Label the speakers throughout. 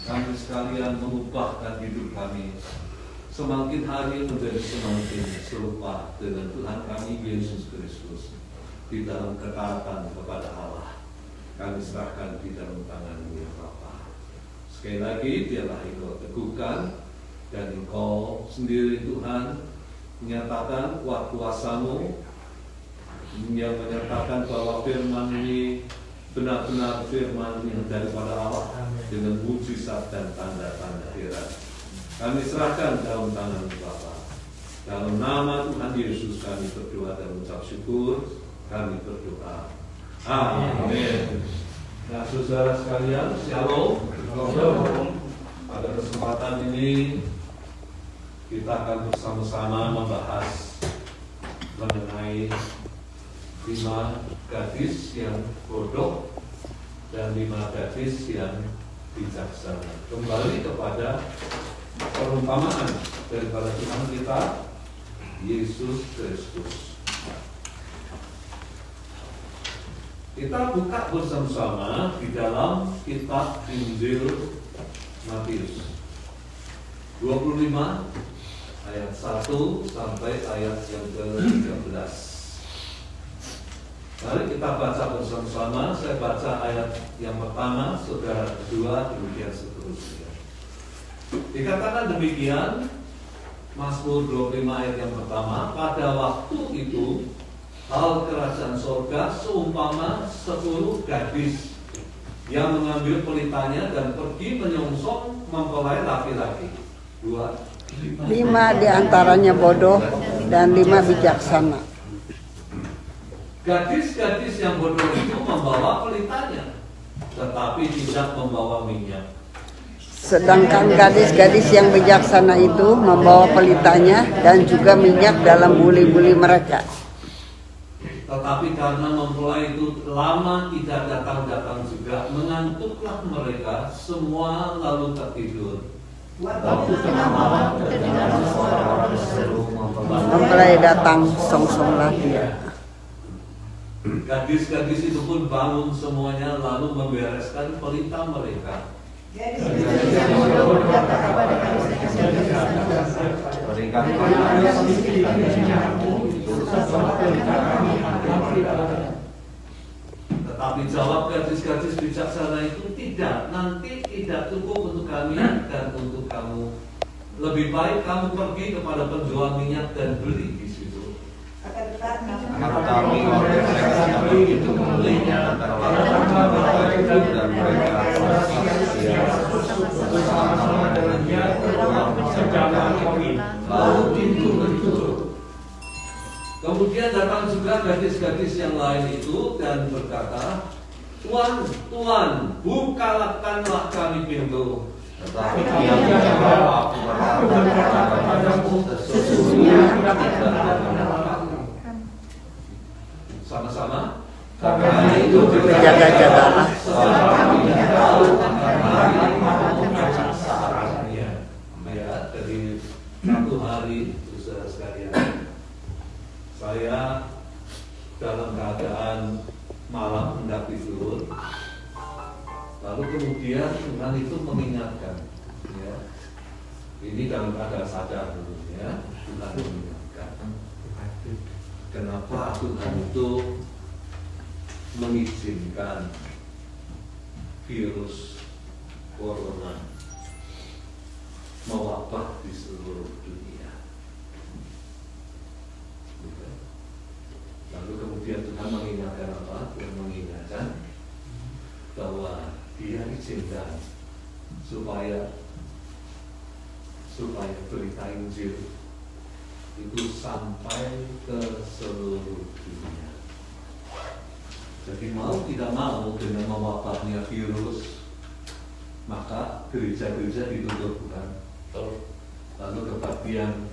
Speaker 1: kami sekalian mengubahkan hidup kami semakin hari menjadi semakin serupa dengan Tuhan kami Yesus Kristus di dalam ketaatan kepada Allah. Kami serahkan di dalam tangan-Mu ya Bapa. Sekali lagi biarlah Engkau teguhkan dan Engkau sendiri Tuhan menyatakan kuat kuasa-Mu yang menyatakan bahwa firman ini benar-benar firman yang daripada Allah dengan mujizat dan tanda-tanda heran. Kami serahkan dalam tangan-Mu Bapa. Dalam nama Tuhan Yesus kami berdoa dan mengucap syukur. Kami berdoa. Amin. Nah, saudara sekalian, shalom. Pada kesempatan ini kita akan bersama-sama membahas mengenai 5 gadis yang bodoh dan 5 gadis yang bijaksana. Kembali kepada perumpamaan daripada Tuhan kita Yesus Kristus. Kita buka bersama-sama di dalam kitab Injil Matius 25 ayat 1 sampai ayat yang ke-13. Mari kita baca bersama-sama. Saya baca ayat yang pertama, saudara kedua, demikian seterusnya. Dikatakan demikian, Mazmur 25 ayat yang pertama, pada waktu itu hal kerajaan sorga seumpama 10 gadis yang mengambil pelitanya dan pergi menyongsong mempelai laki-laki. 5
Speaker 2: diantaranya bodoh dan 5 bijaksana.
Speaker 1: Gadis-gadis yang bodoh itu membawa pelitanya, tetapi tidak membawa minyak.
Speaker 2: Sedangkan gadis-gadis yang bijaksana itu membawa pelitanya dan juga minyak dalam buli-buli mereka.
Speaker 1: Tetapi karena mempelai itu lama tidak datang-datang juga, mengantuklah mereka semua lalu tertidur.
Speaker 2: Mempelai datang, songsonglah dia.
Speaker 1: Gadis-gadis itu pun bangun semuanya lalu membereskan pelita mereka. Tetapi jawab gadis-gadis bijaksana itu, tidak, nanti tidak cukup untuk kami dan untuk kamu. Lebih baik kamu pergi kepada penjual minyak dan beli di situ.
Speaker 3: Tetapi mereka begitu membelinya dan mereka bersama dengannya lalu pintu ditutup.
Speaker 1: Kemudian datang juga gadis-gadis yang lain itu dan berkata, Tuan, Tuan, bukakanlah kami pintu.
Speaker 3: Tetapi dia menjawab, aku berkata kepadamu, sesungguhnya
Speaker 1: sama-sama.
Speaker 3: karena itu
Speaker 2: Berjaga-jagalah.
Speaker 1: Ya, dari satu hari, saudara sekalian, saya dalam keadaan malam hendak tidur, lalu kemudian Tuhan itu mengingatkan, ya, ini dalam keadaan sadar dulu, ya, Tuhan mengingatkan, kenapa Tuhan itu mengizinkan virus corona mewabah di seluruh dunia. Lalu kemudian Tuhan mengingatkan apa? Tuhan mengingatkan bahwa Dia izinkan supaya berita Injil itu sampai ke seluruh dunia. Jadi mau tidak mau dengan mewabahnya virus, maka gereja-gereja ditutup, bukan? Lalu kebaktian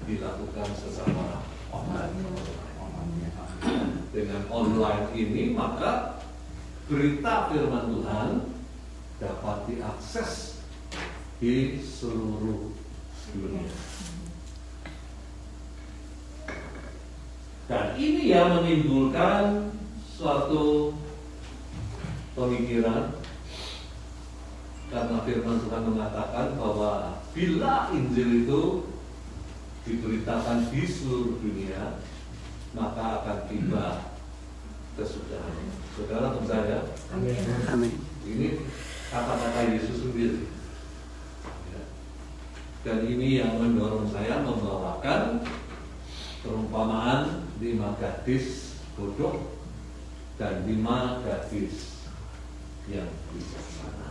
Speaker 1: dilakukan sesama online. Dengan online ini maka berita firman Tuhan dapat diakses di seluruh dunia. Dan ini yang menimbulkan suatu pemikiran Karena firman Tuhan mengatakan bahwa bila Injil itu diberitakan di seluruh dunia, maka akan tiba kesudahannya. Saudara percaya?
Speaker 2: Amin.
Speaker 1: Ini kata-kata Yesus sendiri. Ya. Dan ini yang mendorong saya membawakan perumpamaan 5 gadis bodoh dan 5 gadis yang bijaksana.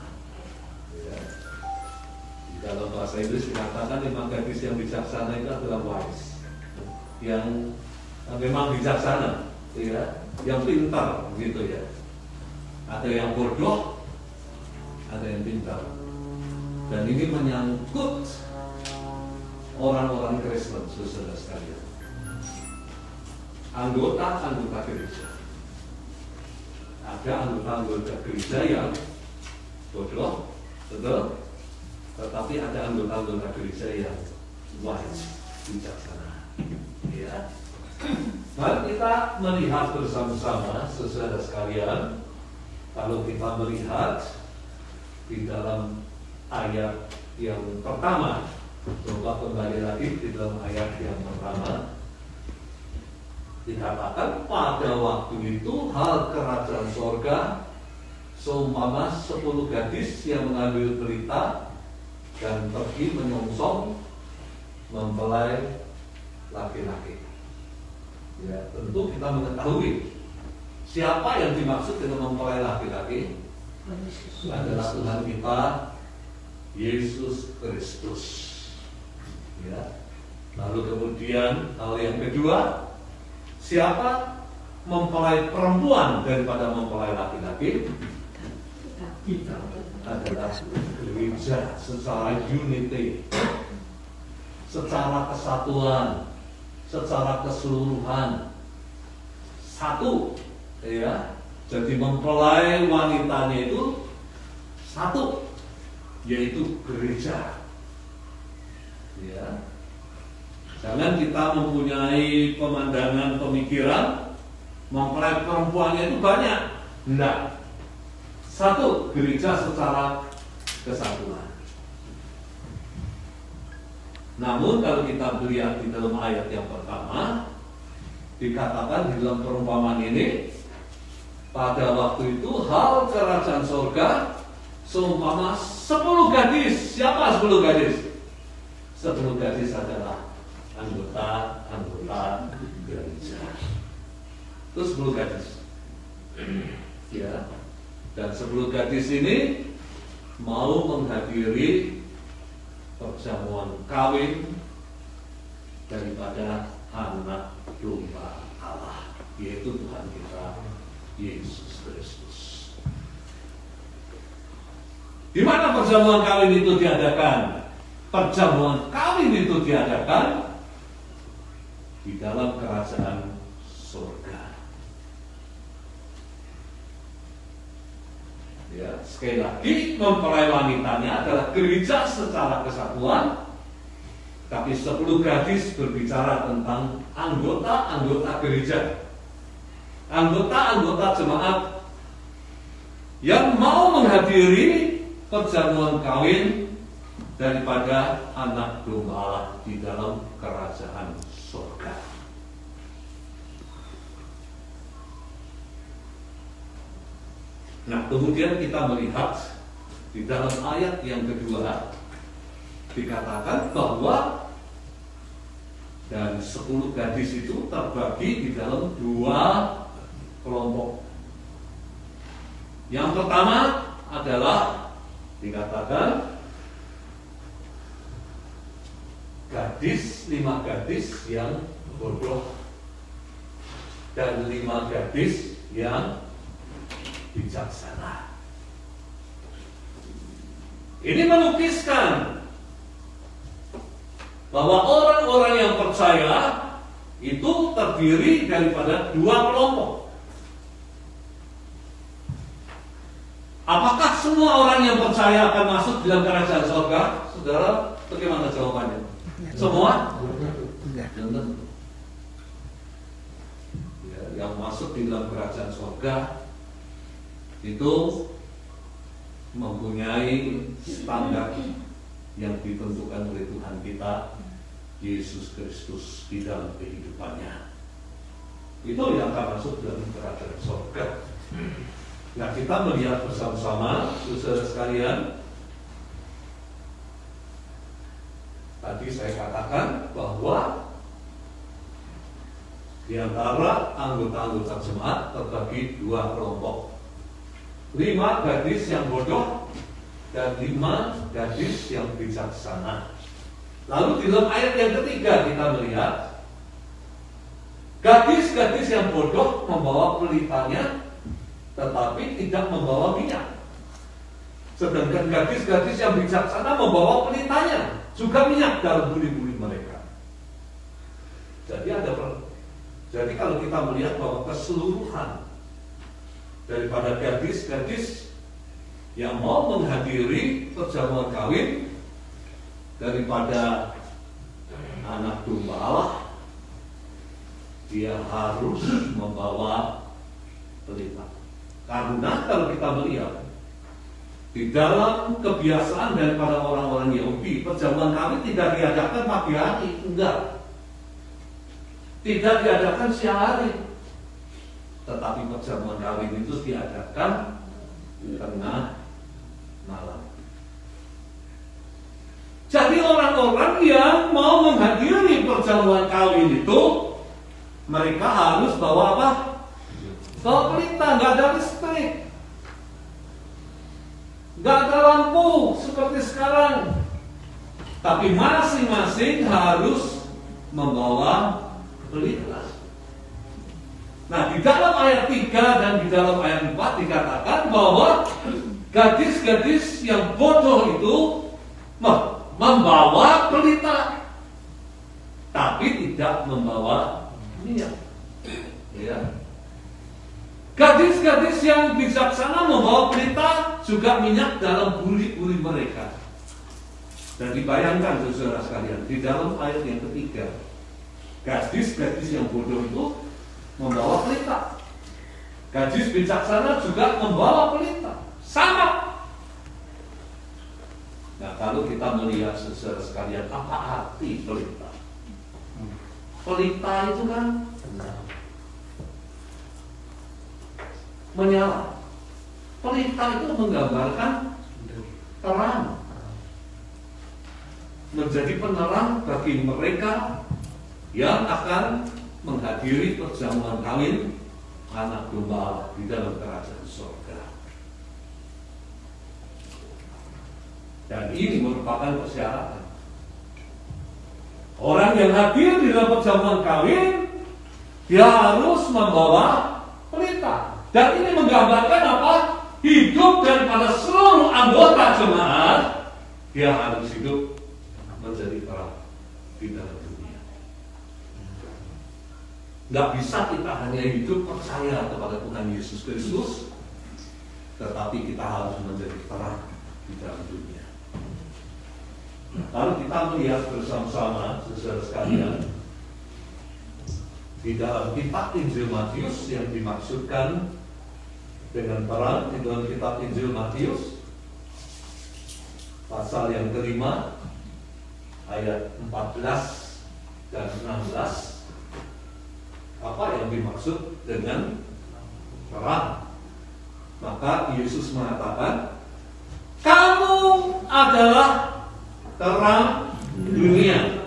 Speaker 1: Ya. Di dalam bahasa Inggris dikatakan 5 gadis yang bijaksana itu adalah wise, yang memang bijaksana, ya, yang pintar, gitu ya. Ada yang bodoh, ada yang pintar. Dan ini menyangkut orang-orang Kristen, saudara sekalian. Anggota gereja. Ada anggota gereja yang bodoh, betul. Tetapi ada anggota gereja yang wise, bijaksana. Ya. Mari kita melihat bersama-sama, saudara sekalian. Kalau kita melihat di dalam ayat yang pertama, coba kembali lagi di dalam ayat yang pertama, dikatakan pada waktu itu hal kerajaan sorga seumpama 10 gadis yang mengambil berita dan pergi menyongsong mempelai laki-laki. Ya, tentu kita mengetahui siapa yang dimaksud dengan mempelai laki-laki adalah Tuhan kita Yesus Kristus. Ya. Lalu kemudian hal yang kedua, siapa mempelai perempuan daripada mempelai laki-laki? Kita adalah gereja secara unity, secara kesatuan, secara keseluruhan, satu, ya. Jadi mempelai wanitanya itu satu, yaitu gereja. Ya. Jangan kita mempunyai pemandangan pemikiran mempelai perempuannya itu banyak. Enggak. Satu, gereja secara kesatuan. Namun kalau kita melihat di dalam ayat yang pertama, dikatakan di dalam perumpamaan ini, pada waktu itu hal kerajaan surga seumpama 10 gadis. Siapa 10 gadis? 10 gadis adalah anggota gereja. Itu 10 gadis. Ya. Dan 10 gadis ini mau menghadiri perjamuan kawin daripada anak domba Allah, yaitu Tuhan kita Yesus Kristus. Di mana perjamuan kawin itu diadakan? Perjamuan kawin itu diadakan di dalam kerajaan surga. Ya, sekali lagi, mempelai wanitanya adalah gereja secara kesatuan, tapi 10 gadis berbicara tentang anggota gereja, anggota jemaat yang mau menghadiri perjamuan kawin daripada anak domba Allah di dalam kerajaan surga. Nah, kemudian kita melihat di dalam ayat yang kedua dikatakan bahwa dan 10 gadis itu terbagi di dalam 2 kelompok. Yang pertama adalah dikatakan gadis, 5 gadis yang bodoh dan 5 gadis yang bijaksana. Ini melukiskan bahwa orang-orang yang percaya itu terdiri daripada 2 kelompok. Apakah semua orang yang percaya akan masuk dalam kerajaan surga? Saudara, bagaimana jawabannya? Semua? Jangan. Ya, yang masuk di dalam kerajaan surga itu mempunyai standar yang ditentukan oleh Tuhan kita Yesus Kristus di dalam kehidupannya. Itu yang akan masuk dalam kerajaan surga. Nah, kita melihat bersama-sama, saudara sekalian. Tadi saya katakan bahwa di antara anggota-anggota jemaat terbagi dua kelompok. 5 gadis yang bodoh dan 5 gadis yang bijaksana. Lalu di dalam ayat yang ketiga kita melihat gadis-gadis yang bodoh membawa pelitanya tetapi tidak membawa minyak. Sedangkan gadis-gadis yang bijaksana membawa pelitanya juga minyak dalam buli-buli mereka. Jadi kalau kita melihat bahwa keseluruhan daripada gadis-gadis yang mau menghadiri perjamuan kawin daripada anak domba Allah, dia harus membawa pelita. Karena kalau kita melihat di dalam kebiasaan daripada orang-orang Yahudi, perjamuan kawin tidak diadakan pagi hari, enggak. Tidak diadakan siang hari. Tetapi perjamuan kawin itu diadakan tengah malam. Jadi orang-orang yang mau menghadiri perjamuan kawin itu, mereka harus bawa apa? Bawa pelita, nggak ada listrik, nggak ada lampu seperti sekarang. Tapi masing-masing harus membawa pelita. Nah, di dalam ayat 3 dan di dalam ayat 4 dikatakan bahwa gadis-gadis yang bodoh itu membawa pelita, tapi tidak membawa minyak. Ya. Gadis-gadis yang bijaksana membawa pelita juga minyak dalam buli-buli mereka. Dan dibayangkan saudara sekalian, di dalam ayat yang ketiga, gadis-gadis yang bodoh itu membawa pelita. Gadis bijaksana juga membawa pelita. Sama. Nah, kalau kita melihat saudara sekalian, apa arti pelita? Pelita itu kan menyala. Pelita itu menggambarkan terang. Menjadi penerang bagi mereka yang akan menghadiri perjamuan kawin anak domba Allah di dalam kerajaan surga. Dan ini merupakan persyaratan. Orang yang hadir di dalam perjamuan kawin, dia harus membawa pelita. Dan ini menggambarkan apa? Hidup daripada seluruh anggota jemaat, dia harus hidup menjadi terang di dalam dunia. Nggak bisa kita hanya hidup percaya kepada Tuhan Yesus Kristus, tetapi kita harus menjadi terang di dalam dunia. Lalu kita melihat bersama-sama saudara sekalian di dalam kitab Injil Matius yang dimaksudkan dengan terang di dalam kitab Injil Matius pasal yang kelima ayat 14 dan 16. Apa yang dimaksud dengan terang? Maka Yesus mengatakan, kamu adalah terang dunia.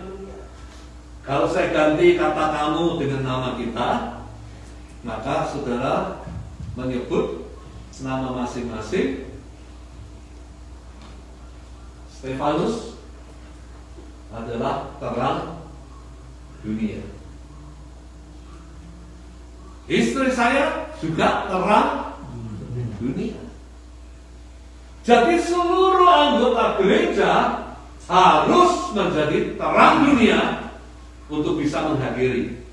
Speaker 1: Kalau saya ganti kata kamu dengan nama kita, maka saudara menyebut nama masing-masing. Stefanus adalah terang dunia. Istri saya juga terang dunia. Jadi seluruh anggota gereja harus menjadi terang dunia untuk bisa menghadiri,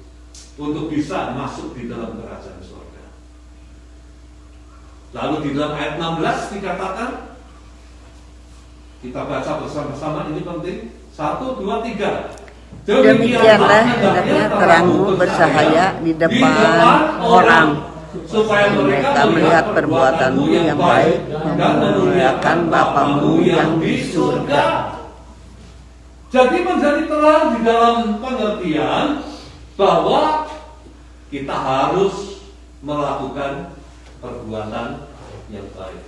Speaker 1: untuk bisa masuk di dalam kerajaan surga. Lalu di dalam ayat 16 dikatakan, kita baca bersama-sama, ini penting. 1, 2, 3.
Speaker 2: Demikianlah hendaknya terangmu bersahaya di depan orang,
Speaker 1: supaya mereka
Speaker 2: melihat perbuatanmu yang baik, memuliakan Bapamu yang di surga.
Speaker 1: Jadi menjadi terang di dalam pengertian bahwa kita harus melakukan perbuatan yang baik.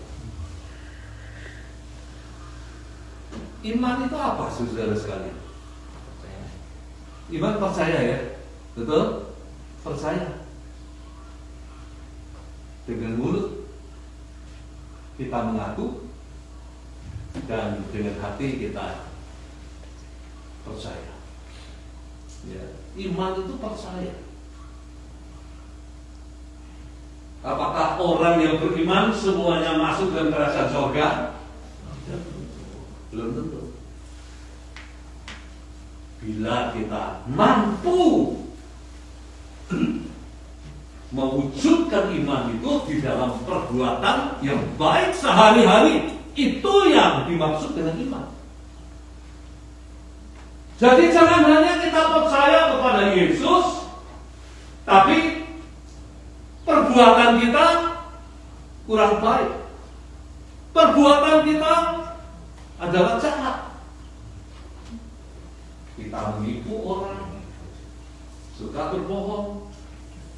Speaker 1: Iman itu apa, saudara sekalian? Iman percaya ya, betul? Percaya. Dengan mulut kita mengaku dan dengan hati kita percaya. Ya, iman itu percaya. Apakah orang yang beriman semuanya masuk dalam kerajaan surga? Belum tentu. Bila kita mampu mewujudkan iman itu di dalam perbuatan yang baik sehari-hari, itu yang dimaksud dengan iman. Jadi jangan hanya kita percaya kepada Yesus, tapi perbuatan kita kurang baik. Perbuatan kita adalah jahat. Kita menipu orang, suka berbohong.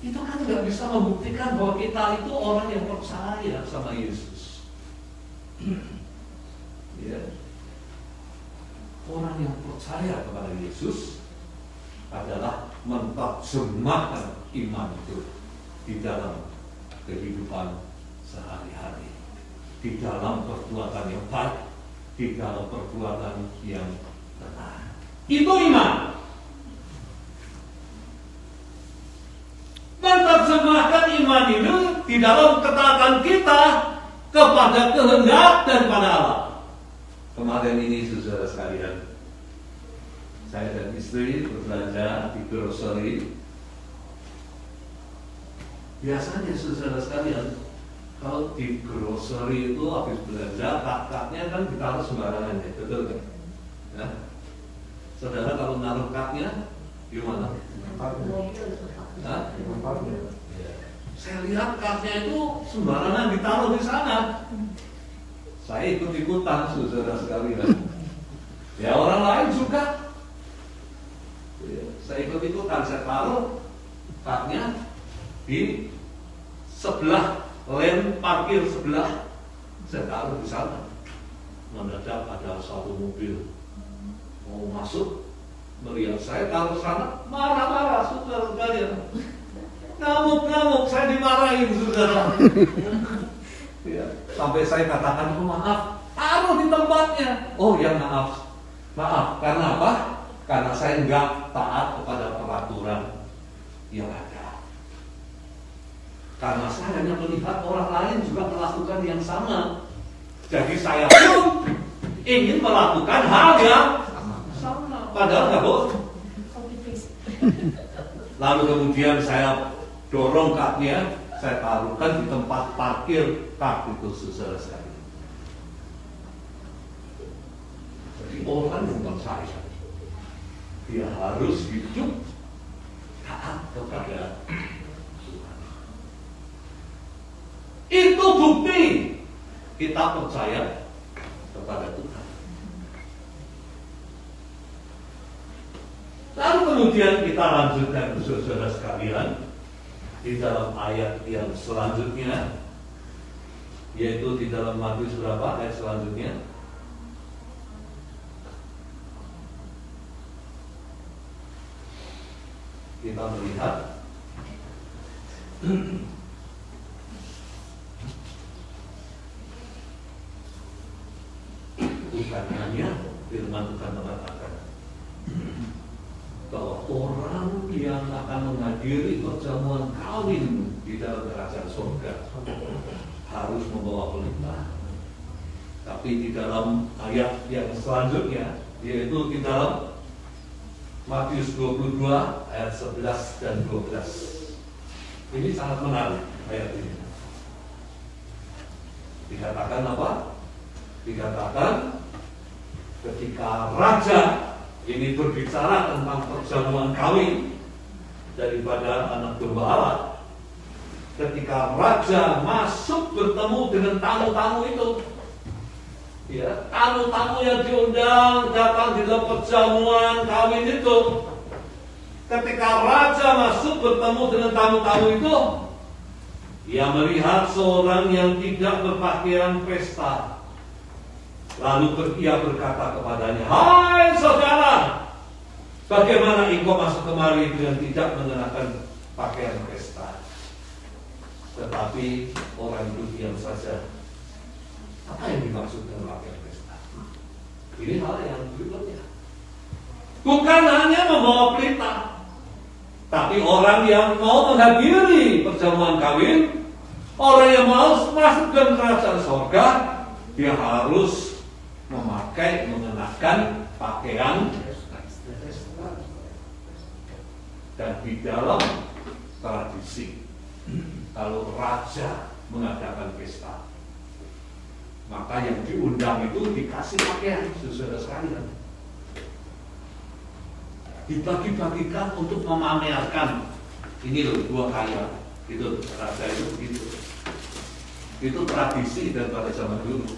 Speaker 1: Itu kan tidak bisa membuktikan bahwa kita itu orang yang percaya sama Yesus. Ya. Orang yang percaya kepada Yesus adalah menerjemahkan iman itu di dalam kehidupan sehari-hari, di dalam perbuatan yang baik, di dalam perbuatan yang benar. Itu iman. Menerjemahkan iman itu di dalam ketaatan kita kepada kehendak dan pada Allah. Kemarin ini saudara sekalian, saya dan istri berbelanja di grocery. Biasanya saudara sekalian, kalau di grocery itu habis belanja, kak-kaknya kan ditaruh sembarangan ya, betul kan? Ya? Saudara kalau naruh kaknya di mana? Saya lihat kaknya itu sembarangan ditaruh di sana. Saya ikut-ikutan saudara sekalian. Ya orang lain juga. Saya ikut-ikutan, saya taruh kaknya di sebelah lane parkir sebelah, saya taruh di sana. Mendadak ada satu mobil mau masuk, melihat saya taruh sana, marah-marah saudara sekalian. Ngamuk-ngamuk, saya dimarahin saudara. Ya, sampai saya katakan, oh, maaf, taruh di tempatnya. Oh ya maaf, karena apa? Karena saya enggak taat kepada peraturan yang ada. Karena saya hanya melihat orang lain juga melakukan yang sama. Jadi saya pun ingin melakukan hal yang sama. Padahal enggak boleh. Lalu kemudian saya dorong kaknya, saya taruhkan di tempat parkir kak itu saudara sekalian. Jadi orang yang percaya, dia harus hidup taat kepada Tuhan. Itu bukti kita percaya kepada Tuhan. Lalu kemudian kita lanjutkan saudara sekalian di dalam ayat yang selanjutnya, yaitu di dalam Matius berapa ayat selanjutnya? Kita melihat bukan hanya firman Tuhan mengatakan bahwa orang yang akan menghadiri perjamuan kawin di dalam kerajaan surga harus membawa pelita. Tapi di dalam ayat yang selanjutnya, yaitu di dalam Matius 22 ayat 11 dan 12. Ini sangat menarik ayat ini. Dikatakan apa? Dikatakan ketika raja ini berbicara tentang perjamuan kawin daripada anak domba Allah, ketika raja masuk bertemu dengan tamu-tamu itu, ya, tamu-tamu yang diundang datang di dalam perjamuan kawin itu, ketika raja masuk bertemu dengan tamu-tamu itu, ia melihat seorang yang tidak berpakaian pesta. Lalu ia berkata kepadanya, "Hai saudara, bagaimana engkau masuk kemari dengan tidak mengenakan pakaian pesta?" Tetapi orang itu diam saja. Apa yang dimaksud dengan pakaian pesta? Ini hal yang berikutnya. Bukan hanya membawa pelita, tapi orang yang mau menghadiri perjamuan kawin, orang yang mau masuk dalam kerajaan sorga, dia harus mengenakan pakaian dan di dalam tradisi. Kalau raja mengadakan pesta, maka yang diundang itu dikasih pakaian, saudara sekalian. Dibagi-bagikan untuk memamerkan. Ini loh, gua kaya. Itu raja itu begitu. Itu tradisi daripada zaman dulu.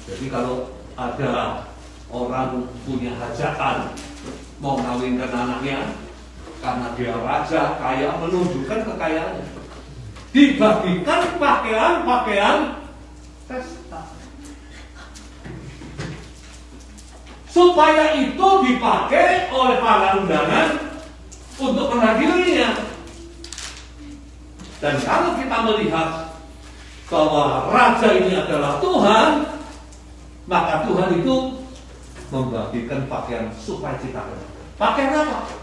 Speaker 1: Jadi kalau ada orang punya hajatan mau kawinkan anaknya, karena dia raja kaya, menunjukkan kekayaannya, dibagikan pakaian pesta supaya itu dipakai oleh para undangan untuk menghadirinya. Dan kalau kita melihat bahwa raja ini adalah Tuhan, maka Tuhan itu membagikan pakaian supaya kita pakaian apa?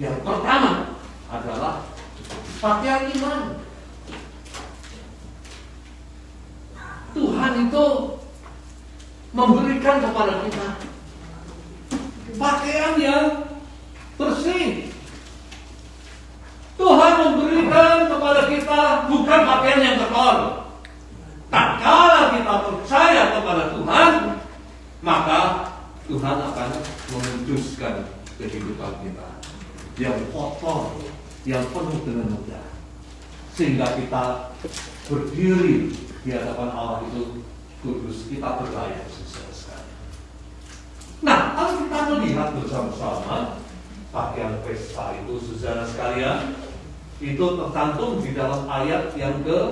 Speaker 1: Yang pertama adalah pakaian iman. Tuhan itu memberikan kepada kita pakaian yang bersih. Tuhan memberikan kepada kita bukan pakaian yang kotor. Tak kala kita percaya kepada Tuhan, maka Tuhan akan menguduskan kehidupan kita yang kotor, yang penuh dengan noda, sehingga kita berdiri di hadapan Allah itu kudus, kita berlayak sesuai sekali. Nah, kalau kita melihat bersama-sama pakaian pesta itu, saudara sekalian, itu tercantum di dalam ayat yang ke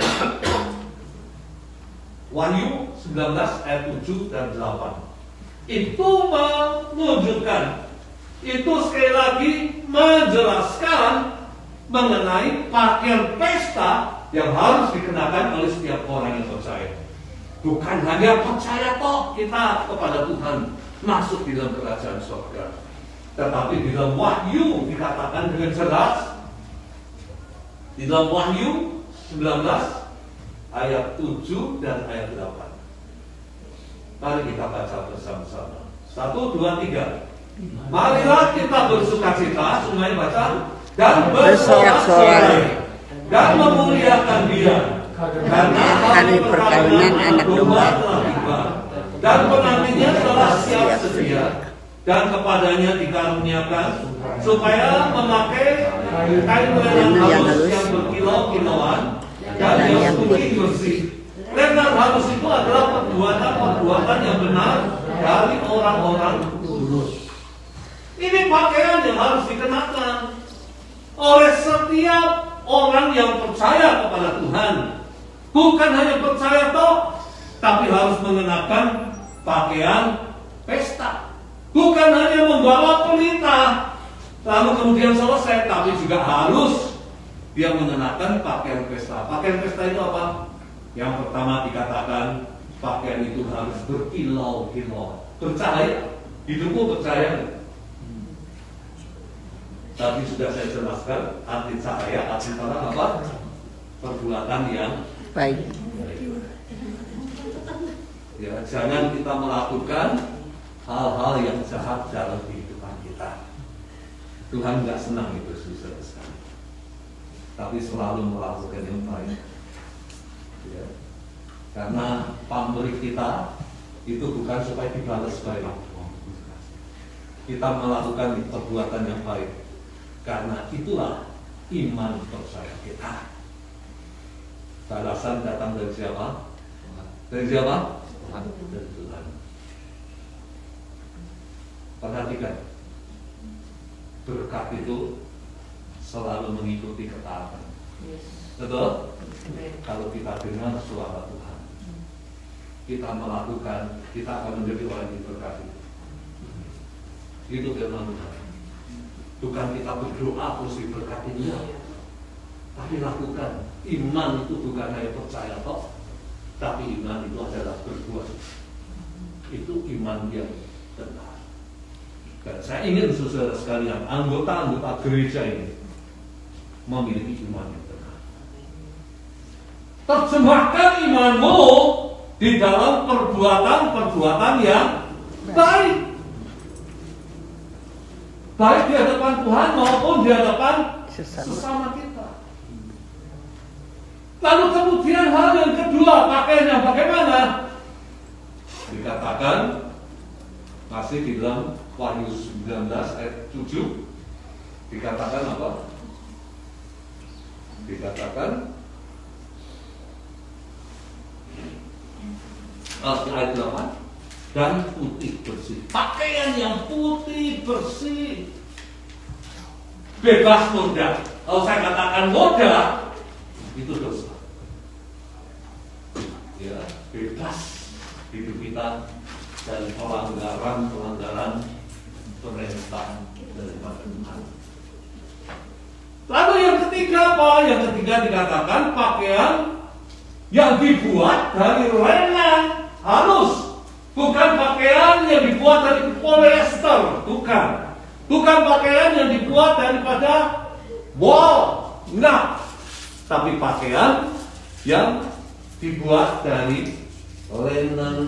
Speaker 1: Wahyu 19 ayat 7 dan 8. Itu menunjukkan, itu sekali lagi menjelaskan mengenai pakaian pesta yang harus dikenakan oleh setiap orang yang percaya. Bukan hanya percaya toh kita kepada Tuhan masuk di dalam kerajaan surga, tetapi di dalam Wahyu dikatakan dengan jelas, di dalam Wahyu 19 ayat 7 dan ayat 8. Mari kita baca bersama-sama. 1, 2, 3. Marilah kita bersukacita, semuanya baca, dan bersorak-sorai dan memuliakan Dia, karena
Speaker 2: hari perkawinan anak domba
Speaker 1: dan penantinya telah siap sedia, dan kepadanya dikaruniakan supaya memakai kain lenan halus yang berkilau-kilauan dan yang suci bersih. Lenan halus itu adalah perbuatan yang benar dari orang-orang kudus. Ini pakaian yang harus dikenakan oleh setiap orang yang percaya kepada Tuhan. Bukan hanya percaya toh, tapi harus mengenakan pakaian pesta. Bukan hanya membawa pelita lalu kemudian selesai, tapi juga harus dia mengenakan pakaian pesta. Pakaian pesta itu apa? Yang pertama dikatakan pakaian itu harus berkilau-kilau, bercahaya. Hidupmu bercahaya. Tadi sudah saya jelaskan arti cahaya, arti terang apa? Perbuatan yang
Speaker 2: baik.
Speaker 1: Ya, jangan kita melakukan hal-hal yang jahat dalam kehidupan kita. Tuhan nggak senang itu, saudara sekali. Tapi selalu melakukan yang baik. Ya. Karena pamrih kita itu bukan supaya dibalas balik. Kita melakukan perbuatan yang baik. Karena itulah iman percaya kita. Balasan datang dari siapa? Dari siapa? Dari Tuhan. Perhatikan, berkat itu selalu mengikuti ketaatan. Betul? Kalau kita dengar suara Tuhan, kita melakukan, kita akan menjadi orang yang diberkati. Itu firman Tuhan. Bukan kita berdoa terus diberkati, tapi lakukan. Iman itu bukan hanya percaya toh, tapi iman itu adalah berbuat. Itu iman yang benar. Dan saya ingin saudara sekalian, anggota-anggota gereja ini memiliki iman yang benar. Terjemahkan imanmu di dalam perbuatan-perbuatan yang baik. Baik di hadapan Tuhan maupun di hadapan sesama kita. Lalu kemudian hal yang kedua, pakaiannya bagaimana? Dikatakan masih di dalam Wahyu 19 ayat 7, dikatakan apa? Dikatakan ayat 8, dan putih bersih. Pakaian yang putih bersih, bebas noda. Kalau saya katakan noda, itu dosa. Ya, bebas hidup kita dari pelanggaran perintah daripada Tuhan. Lalu yang ketiga apa? Yang ketiga dikatakan pakaian yang dibuat dari linen halus, bukan pakaian yang dibuat dari polyester, bukan pakaian yang dibuat daripada wool, tapi pakaian yang dibuat dari linen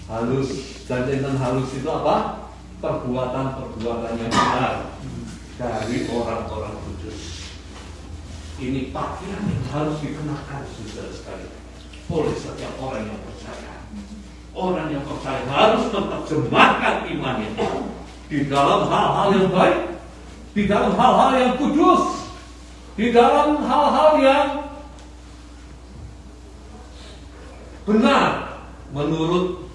Speaker 1: halus. Dan linen halus itu apa? Perbuatan-perbuatan yang benar dari orang-orang kudus. Ini pakaian yang harus dikenakan saudara sekalian oleh setiap orang yang percaya. Orang yang percaya harus menerjemahkan imannya di dalam hal-hal yang baik, di dalam hal-hal yang kudus, di dalam hal-hal yang benar menurut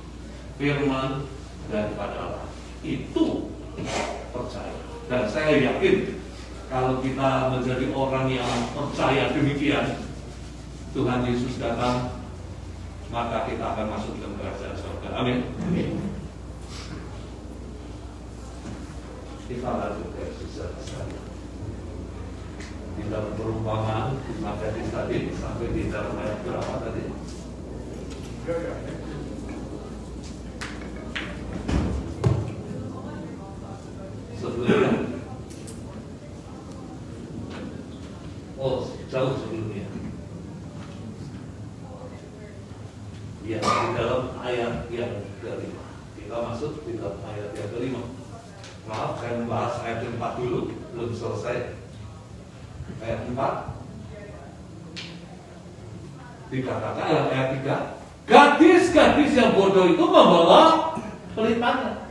Speaker 1: firman daripada Allah. Itu percaya. Dan saya yakin kalau kita menjadi orang yang percaya demikian, Tuhan Yesus datang, maka kita akan masuk dalam kerajaan surga. Amin. Kita lanjut ke susah sekali. Di dalam perumpamaan maka tadi sampai di dalam ayat berapa tadi? Sebelumnya, jauh sebelumnya. Ya, di dalam ayat yang kelima. Kita masuk di dalam ayat yang kelima. Maaf, saya membahas ayat 4 dulu, belum selesai. Ayat 4 dikatakan ayat 3, gadis-gadis yang bodoh itu membawa pelitanya,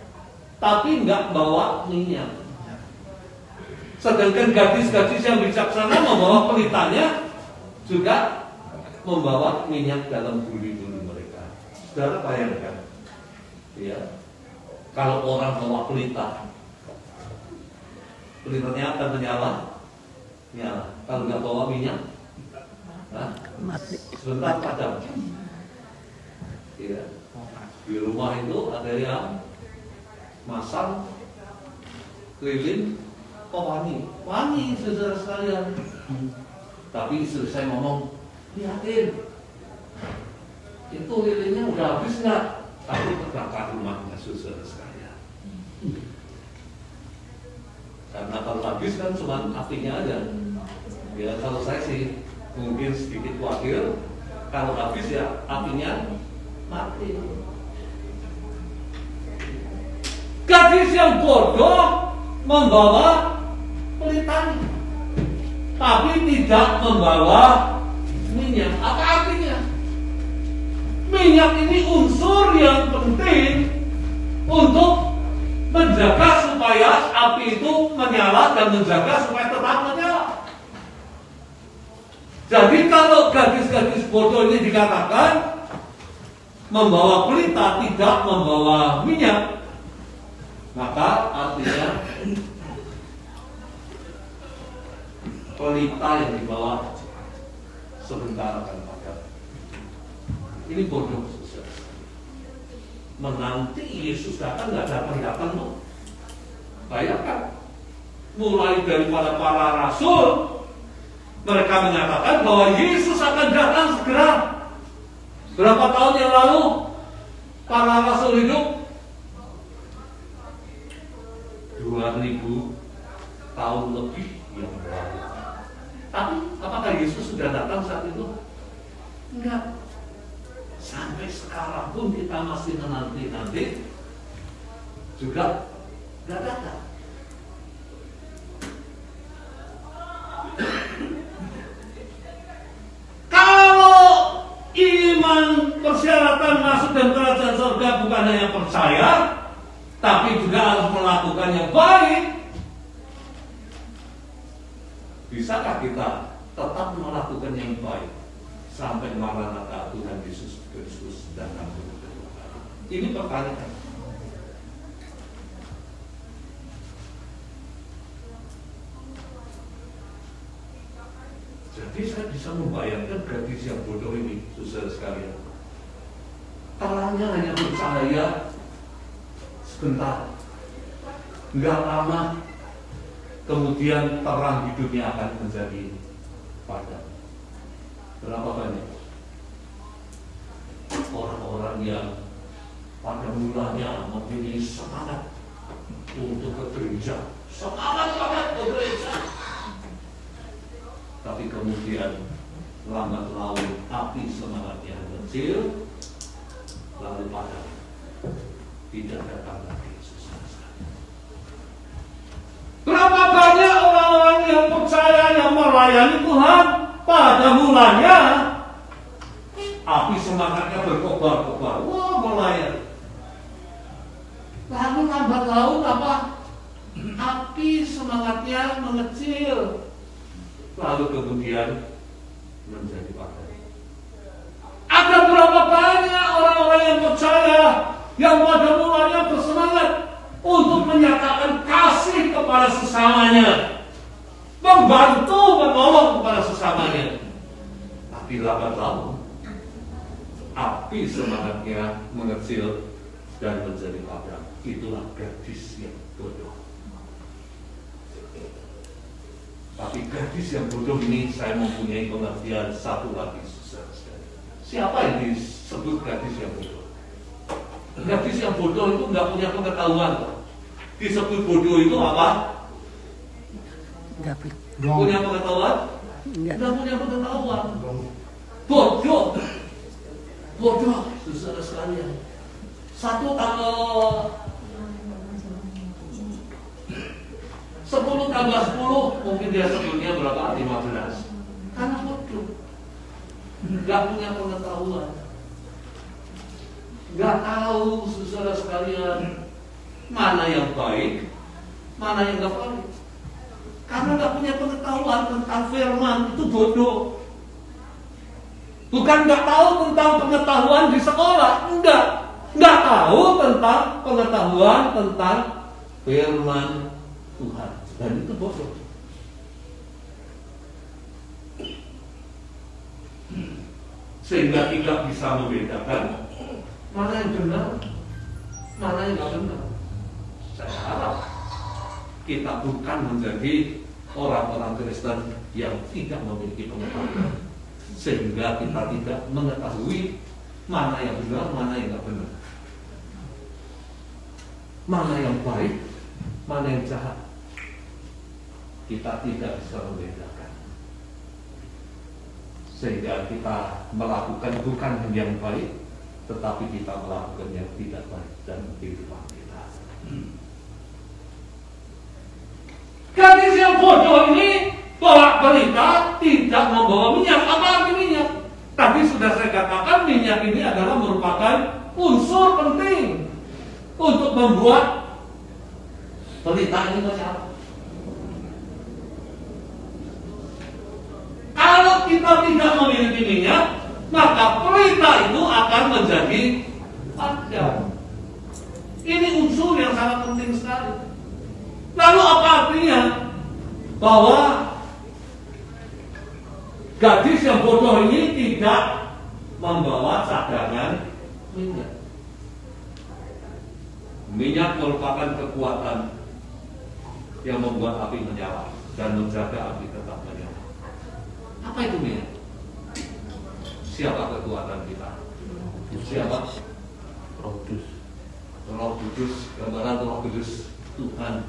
Speaker 1: tapi enggak bawa minyak. Sedangkan gadis-gadis yang bijaksana membawa pelitanya, juga membawa minyak dalam buli-buli mereka. Saudara bayangkan, ya, kalau orang bawa pelita, pelitanya akan menyala. Kalau nggak bawa minyak, sebentar padam. Ya. Di rumah itu ada yang masang lilin wangi saudara sekalian. Tapi istri saya ngomong, lihatin, itu lilinnya udah habis nggak? Tapi terbakar rumahnya saudara sekalian. Karena kalau habis kan cuma apinya aja. Ya kalau saya sih mungkin sedikit khawatir, kalau habis ya apinya mati. Gadis yang bodoh membawa pelitanya, tapi tidak membawa minyak. Apa artinya? Minyak ini unsur yang penting untuk menjaga supaya api itu menyala dan menjaga supaya tetap menyala. Jadi kalau gadis-gadis bodoh ini dikatakan membawa pelita, tidak membawa minyak, maka artinya pelita yang dibawa sebentar akan padam. Ini bodoh. Menanti Yesus datang nggak datang loh. Bayangkan, mulai daripada para rasul, mereka menyatakan bahwa Yesus akan datang segera. Berapa tahun yang lalu para rasul hidup? 2000 tahun lebih yang lalu. Tapi apakah Yesus sudah datang saat itu? Enggak. Sampai sekarang pun kita masih menanti-nanti juga enggak datang. Kalau iman persyaratan masuk dalam kerajaan surga bukan hanya percaya, tapi juga harus melakukan yang baik. Bisakah kita tetap melakukan yang baik sampai Maranatha Tuhan Yesus Kristus datang kedua kali? Ini pertanyaan. Jadi saya bisa membayangkan gadis yang bodoh ini, saudara sekalian. Terangnya hanya percaya sebentar, nggak lama, kemudian terang hidupnya akan menjadi padam. Berapa banyak orang-orang yang pada mulanya memiliki semangat untuk ke gereja, semangat banget ke gereja, tapi kemudian lambat laun api semangatnya kecil, lalu padam, tidak datang lagi. Berapa banyak orang-orang yang percaya yang melayani Tuhan, pada mulanya api semangatnya berkobar-kobar, wah melayani. Lalu lambat laun apa? Api semangatnya mengecil, lalu kemudian menjadi padam. Ada berapa banyak orang-orang yang percaya yang pada mulanya bersemangat untuk menyatakan kasih kepada sesamanya, membantu, menolong kepada sesamanya, tapi lambat laun api semangatnya mengecil dan menjadi padam. Itulah gadis yang bodoh. Tapi gadis yang bodoh ini saya mempunyai pengertian satu lagi, saudara sekalian. Siapa yang disebut gadis yang bodoh? Gadis yang bodoh itu nggak punya pengetahuan. Disebut bodoh itu apa?
Speaker 2: Nggak
Speaker 1: punya pengetahuan? Nggak punya pengetahuan. Bodoh, bodoh, saudara sekalian. 1 tambah 10 tambah 10, mungkin dia sebutnya berapa? 15. Karena bodoh, nggak punya pengetahuan. Nggak tahu, saudara sekalian, mana yang baik, mana yang nggak baik. Karena nggak punya pengetahuan tentang firman, itu bodoh. Bukan nggak tahu tentang pengetahuan di sekolah, nggak tahu tentang pengetahuan tentang firman Tuhan, dan itu bodoh. Sehingga tidak bisa membedakan mana yang benar, mana yang nggak benar. Saya harap kita bukan menjadi orang-orang Kristen yang tidak memiliki pengetahuan, sehingga kita tidak mengetahui mana yang benar, mana yang nggak benar, mana yang baik, mana yang jahat. Kita tidak bisa membedakan, sehingga kita melakukan bukan yang baik, tetapi kita melakukan yang tidak baik dan kehidupan kita. Gadis yang bodoh ini bawa berita tidak membawa minyak. Apa arti minyak? Tadi sudah saya katakan minyak ini adalah merupakan unsur penting untuk membuat berita ini berjalan. Kalau kita tidak memiliki minyak, maka pelita itu akan menjadi padam. Ini unsur yang sangat penting sekali. Lalu apa artinya? Bahwa gadis yang bodoh ini tidak membawa cadangan minyak. Minyak merupakan kekuatan yang membuat api menyala dan menjaga api tetap menyala. Apa itu minyak? Siapa kekuatan kita? Siapa? Roh Kudus. Roh Kudus, gambaran Roh Kudus Tuhan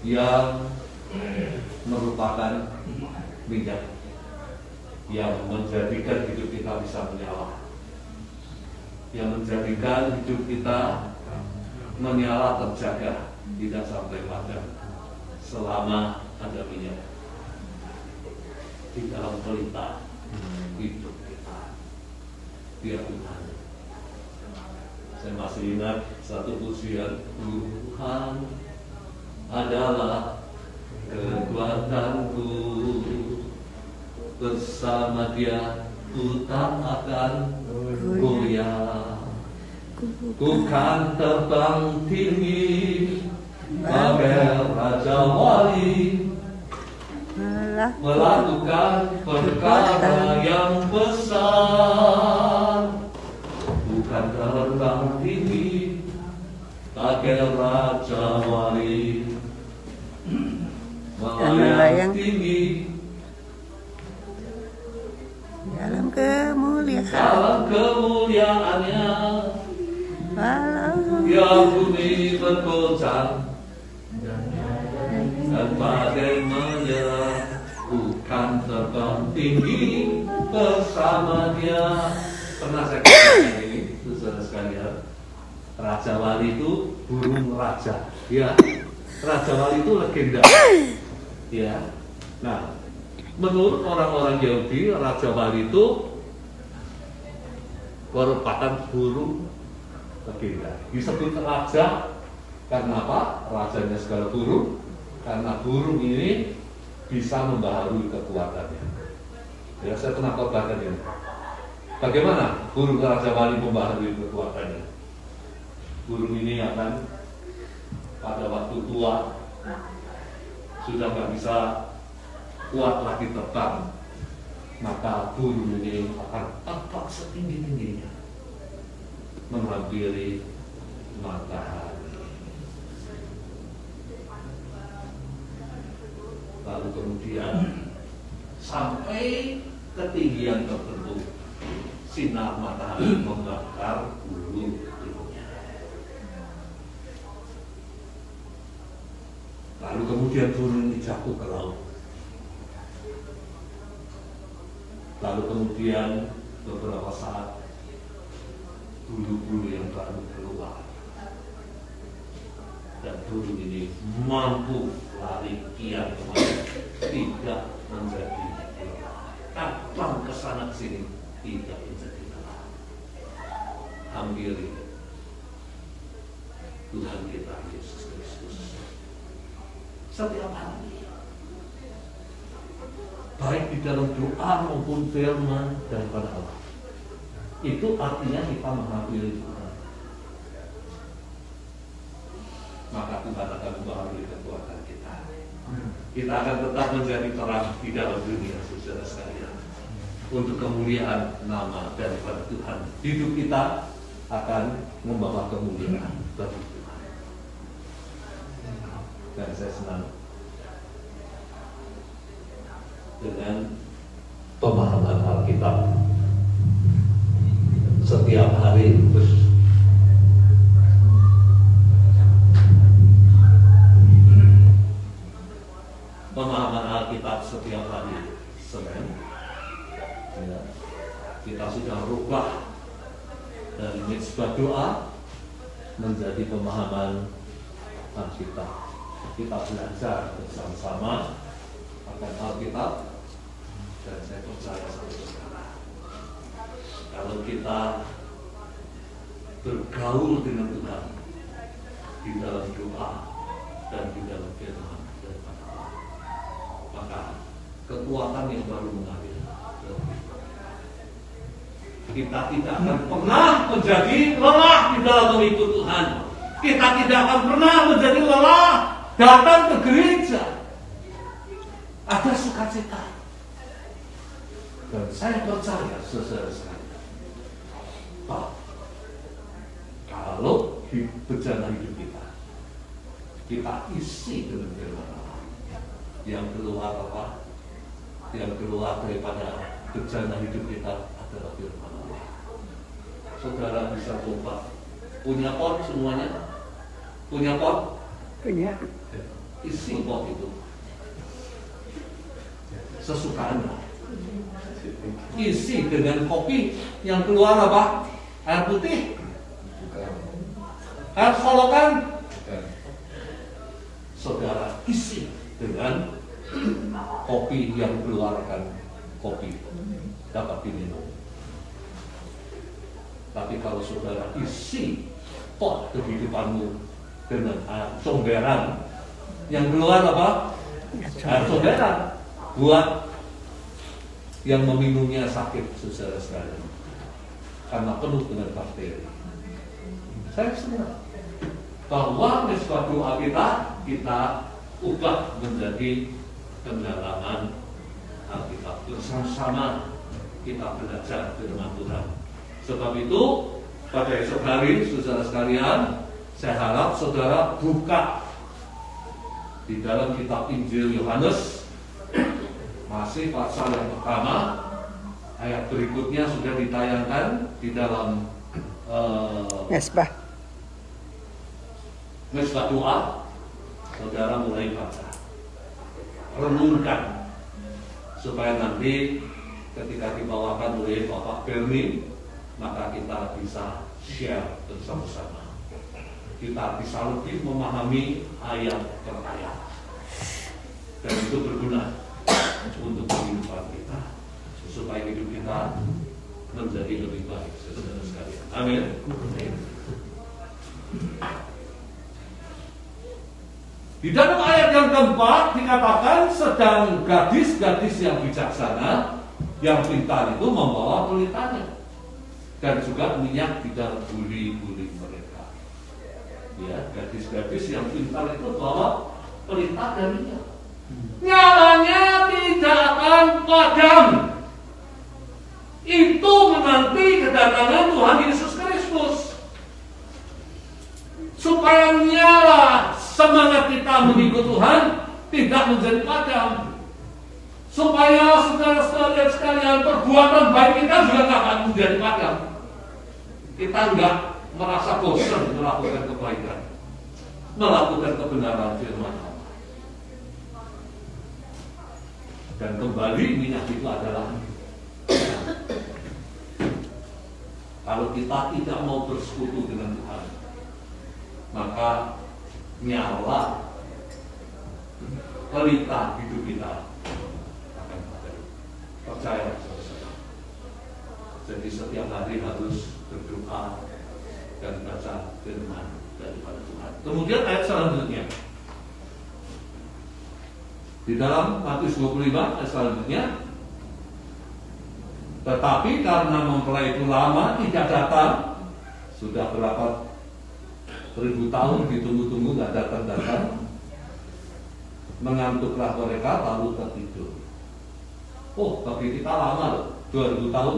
Speaker 1: yang merupakan minyak yang menjadikan hidup kita bisa menyala, yang menjadikan hidup kita menyala terjaga, tidak sampai padam selama ada minyak di dalam pelita hidup kita. Dia Tuhan. Saya masih ingat satu pujian, Tuhan adalah kekuatanku, bersama Dia ku tak akan goyah. Ku kan terbang tinggi bagai Raja Wali, melakukan perkara yang besar. Bukan terbang tinggi bagai Raja Wali, melayang tinggi
Speaker 2: dalam kemuliaan.
Speaker 1: Dalam kemuliaannya, yang bumi bergoncang dan badai menyerah. Bukan terbang tinggi bersama Dia. Pernah saya katakan ini, saudara sekalian, Raja Wali itu burung raja. Ya, Raja Wali itu legenda. Ya, nah, menurut orang-orang Yahudi, Raja Wali itu merupakan burung legenda. Disebut raja karena apa? Rajanya segala burung, karena burung ini bisa membaharui kekuatannya. Ya, saya pernah khotbahkan ini. Bagaimana burung Raja Wali membaharui kekuatannya? Burung ini akan pada waktu tua sudah nggak bisa kuat lagi terbang, maka burung ini akan terbang setinggi-tingginya menghampiri matahari. Lalu kemudian sampai ketinggian tertentu, sinar matahari membakar bulu tubuhnya. Lalu kemudian burung ini jatuh ke laut. Lalu kemudian beberapa saat bulu-bulu yang baru keluar, dan burung ini mampu lari kian kemana, tidak menjadi lelah. Terbang ke sana ke sini, tidak menjadi lelah. Hampiri Tuhan kita Yesus Kristus setiap hari, baik di dalam doa maupun firman daripada Allah. Itu artinya kita menghampiri Tuhan, maka Tuhan akan membaharui kekuatan kita. Kita akan tetap menjadi terang di dalam dunia, saudara sekalian, untuk kemuliaan nama daripada Tuhan. Hidup kita akan membawa kemuliaan bagi Tuhan. Dan saya senang dengan pemahaman Alkitab setiap hari. Pemahaman Alkitab setiap hari Senin, ya, kita sudah rubah dari mitsbah doa menjadi pemahaman Alkitab. Kita belajar bersama-sama akan Alkitab, dan saya percaya satu perkara, kalau kita bergaul dengan Tuhan di dalam doa dan di dalam firman daripada Allah, maka kekuatan yang baru mengalir Kita tidak akan pernah menjadi lelah di dalam mengikut Tuhan. Kita tidak akan pernah menjadi lelah datang ke gereja. Ada sukacita. Dan saya percaya saudara sekalian, kalau bejana hidup kita isi dengan firman Allah. Yang keluar apa? Yang keluar daripada bejana hidup kita adalah firman Allah. Saudara bisa coba. Punya pot semuanya? Punya pot?
Speaker 2: Punya.
Speaker 1: Isi pot itu sesuka Anda. Isi dengan kopi, yang keluar apa? Air putih? Air solokan? Saudara isi dengan kopi yang keluarkan kopi dapat diminum. Tapi kalau saudara isi pot kehidupanmu dengan air comberan, yang keluar apa? Air comberan. Buat yang meminumnya sakit, saudara sekalian, karena penuh dengan bakteri. Saya senang bahwa mesbah doa kita ubah menjadi pendalaman Alkitab. Bersama-sama kita belajar firman Tuhan. Sebab itu pada esok hari, saudara sekalian, saya harap saudara buka di dalam kitab Injil Yohanes, masih pasal yang pertama, ayat berikutnya sudah ditayangkan di dalam mesbah doa. Saudara mulai baca, renungkan, supaya nanti ketika dibawakan oleh Bapak Berni, maka kita bisa share bersama-sama. Kita bisa lebih memahami ayat per ayat, dan itu berguna untuk kehidupan kita, supaya hidup kita menjadi lebih baik, saudara sekalian. Amin. Di dalam ayat yang keempat dikatakan, sedang gadis-gadis yang bijaksana, yang pintar itu membawa pelitanya, dan juga minyak di dalam buli-buli mereka. Ya, gadis-gadis yang pintar itu bawa pelita dan minyak. Nyalanya tidak akan padam. Itu menanti kedatangan Tuhan Yesus Kristus. Supaya nyala semangat kita mengikut Tuhan tidak menjadi padam. Supaya saudara-saudara sekalian, perbuatan baik kita juga tidak akan menjadi padam. Kita tidak merasa bosan melakukan kebaikan, melakukan kebenaran firman Allah. Dan kembali minyak itu adalah, kalau kita tidak mau bersekutu dengan Tuhan, maka nyala pelita hidup kita akan padam. Percaya saudara. Jadi setiap hari harus berdoa dan baca firman daripada Tuhan. Kemudian ayat selanjutnya, di dalam Matius 25 ayat selanjutnya, tetapi karena mempelai itu lama tidak datang, sudah berapa ribu tahun ditunggu-tunggu nggak datang-datang, mengantuklah mereka lalu tertidur. Oh, bagi kita lama loh, 2000 tahun.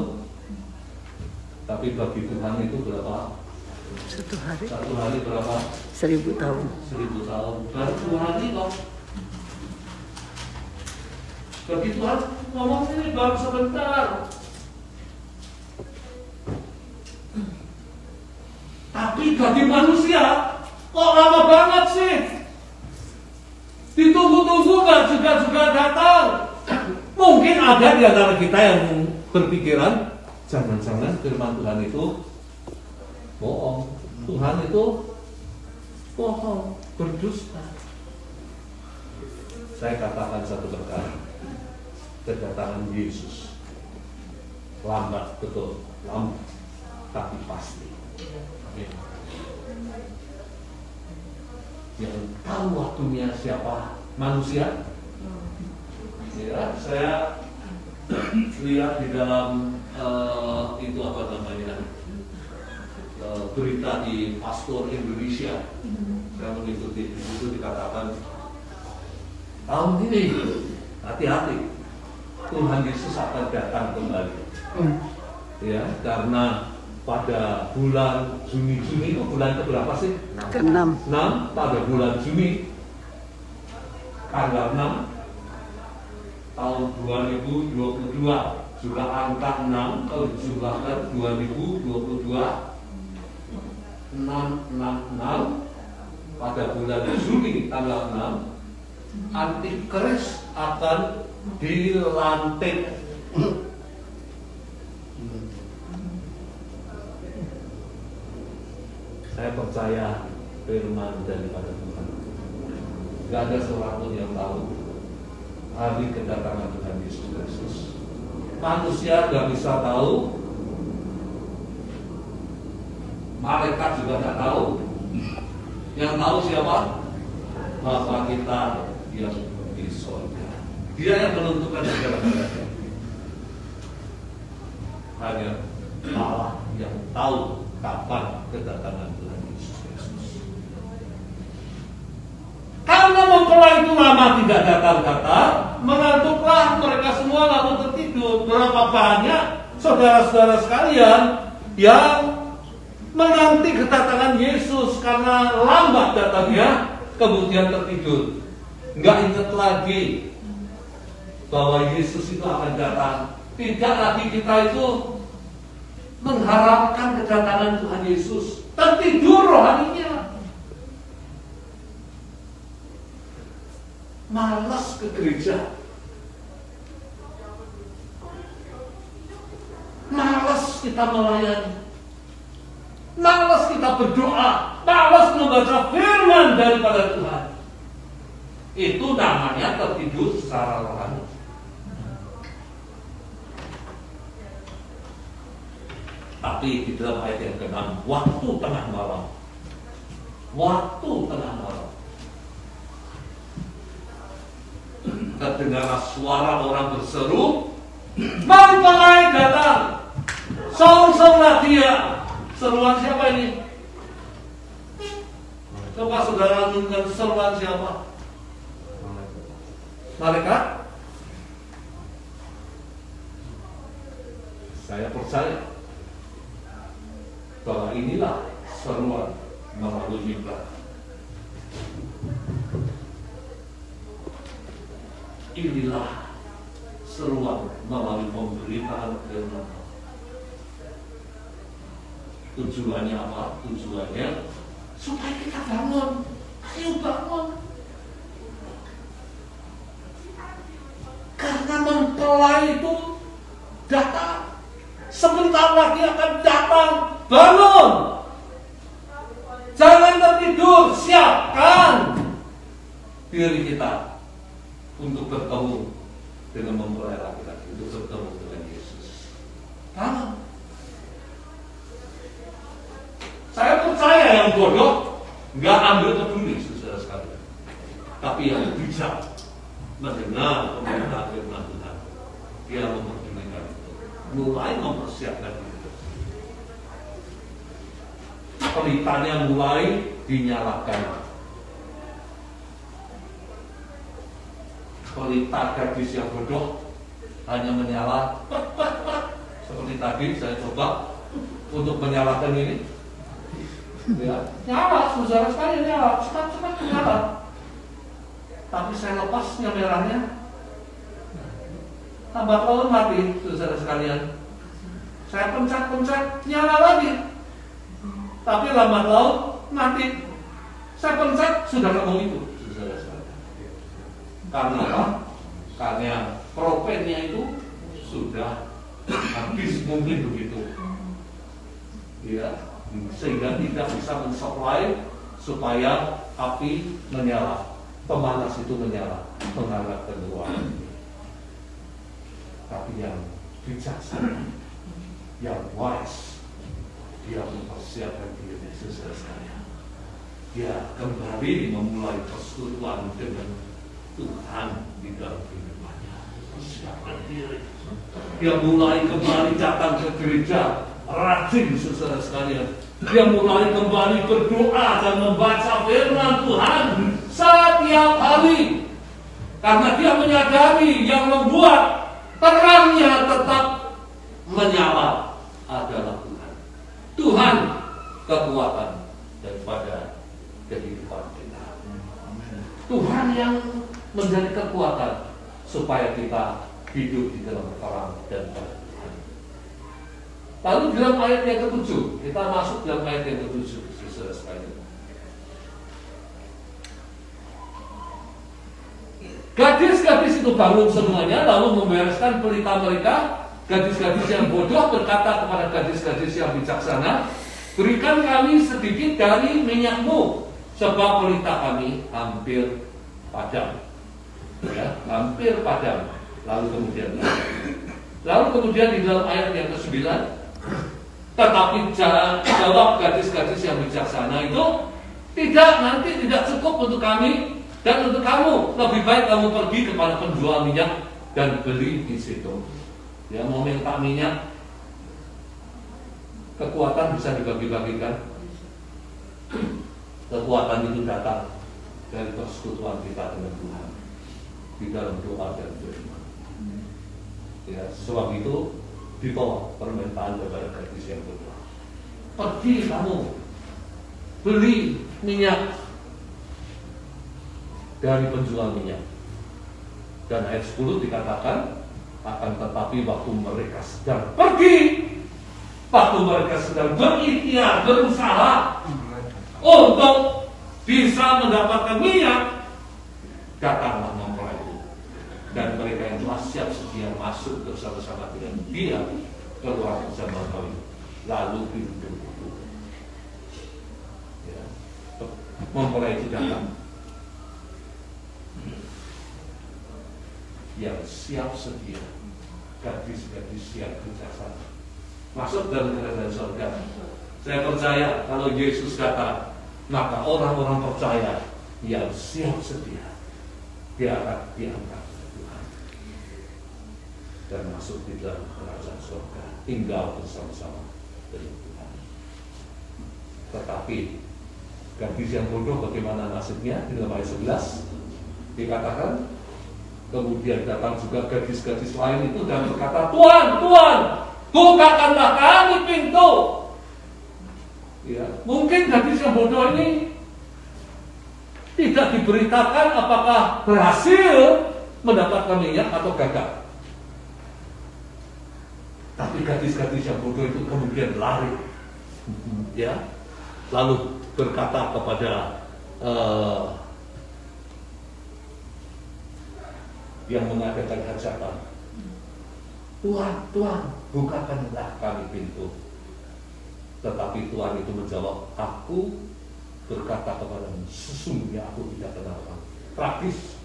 Speaker 1: Tapi bagi Tuhan itu berapa? Satu hari berapa?
Speaker 2: 1000 tahun.
Speaker 1: 1000 tahun. Baru 2 hari loh. Bagi Tuhan ngomong ini baru sebentar. Tapi bagi manusia kok lama banget sih? Ditunggu-tunggu nggak juga datang. Mungkin ada di antara kita yang berpikiran, jangan-jangan firman Tuhan itu bohong. Tuhan itu bohong, berdusta. Saya katakan satu perkara, kedatangan Yesus lambat, betul, lambat, tapi pasti. Amin. Yang tahu waktunya siapa? Manusia. Ya, saya lihat di dalam itu apa namanya berita di Pastor Indonesia, saya mengikuti itu dikatakan tahun ini hati-hati Tuhan Yesus akan datang kembali, ya, karena pada bulan Juni itu bulan keberapa sih?
Speaker 2: Ke-6.
Speaker 1: 6, pada bulan Juni tanggal 6 tahun 2022 juga angka 6 kalau dijumlahkan 2022 666 pada bulan Juni tanggal 6 Antikris akan dilantik. Saya percaya firman daripada Tuhan. Gak ada seorang pun yang tahu hari kedatangan Tuhan Yesus Kristus. Manusia gak bisa tahu, malaikat juga gak tahu. Yang tahu siapa? Bapa kita yang di surga. Dia yang menentukan segala-galanya. Hanya Allah yang tahu kapan kedatangan Tuhan Yesus Kristus. Karena mempelai itu lama tidak datang-datang, mengantuklah mereka semua lalu tertidur. Berapa banyak saudara-saudara sekalian yang menanti kedatangan Yesus karena lambat datangnya, kemudian tertidur. Nggak ingat lagi bahwa Yesus itu akan datang. Tidak lagi kita itu mengharapkan kedatangan Tuhan Yesus. Tertidur rohaninya. Malas ke gereja. Malas kita melayani. Malas kita berdoa, malas membaca firman daripada Tuhan. Itu namanya tertidur secara rohani. Tapi di dalam ayat yang ke-6, waktu tengah malam. Waktu tengah malam. Terdengar suara orang berseru, mempelai datang, songsonglah dia. Seruan siapa ini? Coba saudara renungkan seruan siapa? Malaikat? Saya percaya bahwa inilah seruan melalui mimbar. Inilah seruan melalui pemberitaan firman. Tujuannya apa? Tujuannya supaya kita bangun. Ayo bangun. Karena mempelai itu datang. Sebentar lagi akan datang. Bangun. Jangan tertidur. Siapkan diri kita untuk bertemu dengan mempelai laki-laki, untuk bertemu dengan Yesus. Bangun. Saya percaya yang bodoh nggak ambil peduli, saudara sekalian. Tapi yang bijak mendengar pemberitaan firman Tuhan, dia memperdulikan itu, mulai mempersiapkan itu. Pelitanya mulai dinyalakan. Pelita gadis yang bodoh hanya menyala, seperti tadi saya coba untuk menyalakan ini. Ya, nyala, saudara sekalian nyala, cepat-cepat nyala. Tapi saya lepasnya merahnya, lambat laun mati, saudara sekalian. Saya pencet-pencet, nyala lagi. Tapi lambat laun mati. Saya pencet, sudah nggak mau itu, saudara sekalian. Karena apa? Karena propennya itu sudah habis, mungkin begitu. Ya. Sehingga tidak bisa mensuplai supaya api menyala, pemanas itu menyala, menghangat keluar. Tapi yang bijaksana, yang wise, dia mempersiapkan diri sesuai. Dia kembali memulai persekutuan dengan Tuhan di dalam kehidupannya. mempersiapkan diri. Dia mulai kembali datang ke gereja, rajin saudara sekalian. Dia mulai kembali berdoa dan membaca firman Tuhan setiap hari. Karena dia menyadari yang membuat terangnya tetap menyala adalah Tuhan. Tuhan kekuatan daripada kehidupan kita. Tuhan yang menjadi kekuatan supaya kita hidup di dalam terang dan terang Tuhan. Lalu dalam ayat yang ke-7, kita masuk dalam ayat yang ke-7, saudara sekalian. Gadis-gadis itu bangun semuanya, lalu membereskan pelita mereka. Gadis-gadis yang bodoh berkata kepada gadis-gadis yang bijaksana, berikan kami sedikit dari minyakmu, sebab pelita kami hampir padam. Ya, hampir padam. Lalu kemudian di dalam ayat yang ke-9, tetapi jawab gadis-gadis yang bijaksana itu, tidak cukup untuk kami dan untuk kamu. Lebih baik kamu pergi kepada penjual minyak dan beli di situ. Ya, mau minta minyak, kekuatan bisa dibagi-bagikan. Kekuatan itu datang dari persekutuan kita dengan Tuhan di dalam doa dan firman. Ya, sebab itu ditolak permintaan daripada gadis yang bodoh. Pergi kamu beli minyak dari penjual minyak. Dan ayat 10 dikatakan, akan tetapi waktu mereka sedang pergi, waktu mereka sedang berikhtiar, berusaha untuk bisa mendapatkan minyak, datanglah mempelai itu. Dan mereka yang telah siap sedia masuk bersama-sama dengan dia ke ruang zaman kawin, lalu pintu itu, ya, mempelai itu datang. Yang siap sedia, gadis-gadis yang bijaksana masuk dalam kerajaan surga. Saya percaya kalau Yesus kata, maka orang-orang percaya yang siap sedia, dia akan diangkat oleh Tuhan dan masuk di dalam kerajaan surga, tinggal bersama-sama dengan Tuhan. Tetapi gadis yang bodoh bagaimana nasibnya? Di dalam ayat 11 dikatakan, kemudian datang juga gadis-gadis lain itu dan berkata, Tuhan, Tuhan, bukakanlah kami pintu. Ya, mungkin gadis yang bodoh ini tidak diberitakan apakah berhasil mendapatkan minyak atau gagal. Tapi gadis-gadis yang bodoh itu kemudian lari, ya, lalu berkata kepada yang mengadakan hajatan, Tuhan, Tuhan, bukakanlah kami pintu. Tetapi Tuhan itu menjawab, aku berkata kepadamu, sesungguhnya aku tidak kenal kamu. Praktis,